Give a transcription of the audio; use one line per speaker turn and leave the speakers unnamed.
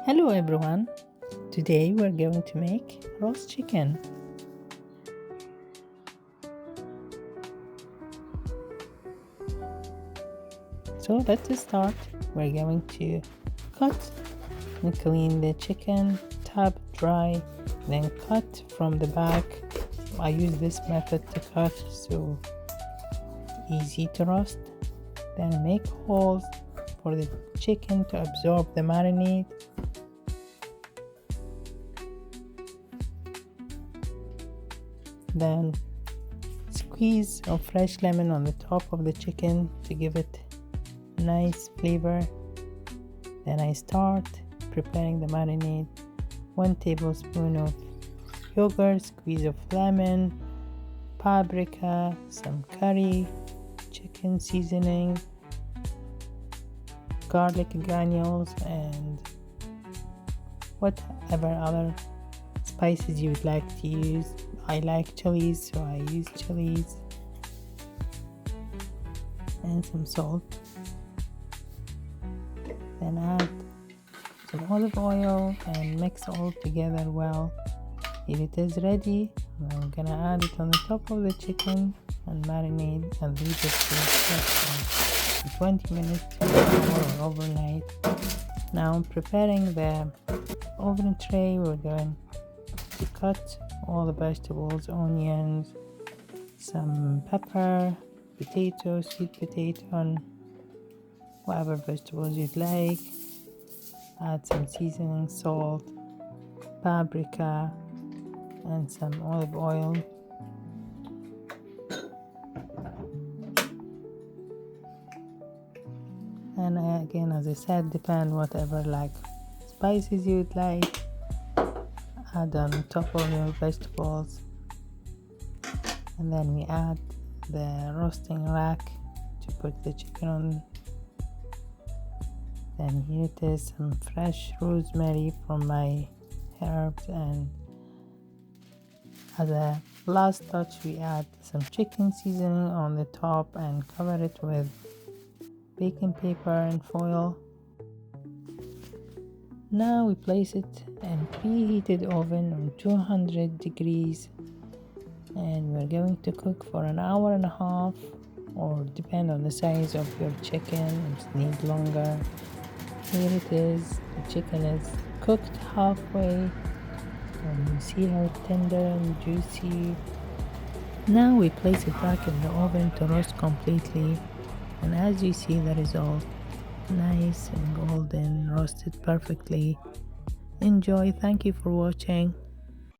Hello everyone, today we're going to make roast chicken. So let's start. We're going to cut and clean the chicken, tap dry, then cut from the back. I use this method to cut so easy to roast. Then make holes for the chicken to absorb the marinade. Then squeeze a fresh lemon on the top of the chicken to give it nice flavor. Then I start preparing the marinade. 1 tablespoon of yogurt, squeeze of lemon, paprika, some curry, chicken seasoning, garlic granules, and whatever other spices you would like to use. I like chilies, so I use chilies, and some salt. Then add some olive oil and mix all together well. If it is ready, I'm gonna add it on the top of the chicken and marinate and leave it for 20 minutes to an hour or overnight. Now I'm preparing the oven tray. We're going to cut all the vegetables, onions, some pepper, potato, sweet potato, and whatever vegetables you'd like. Add some seasoning, salt, paprika, and some olive oil. And again, as I said, depend whatever like spices you'd like. Add on top of your vegetables, and then we add the roasting rack to put the chicken on. Then here it is, some fresh rosemary from my herbs, and as a last touch we add some chicken seasoning on the top and cover it with baking paper and foil. Now we place it in preheated oven on 200 degrees, and we're going to cook for an hour and a half, or depend on the size of your chicken, it needs longer. Here it is, the chicken is cooked halfway, and you see how tender and juicy. Now we place it back in the oven to roast completely, and as you see the result, nice and golden, roasted perfectly. Enjoy. Thank you for watching.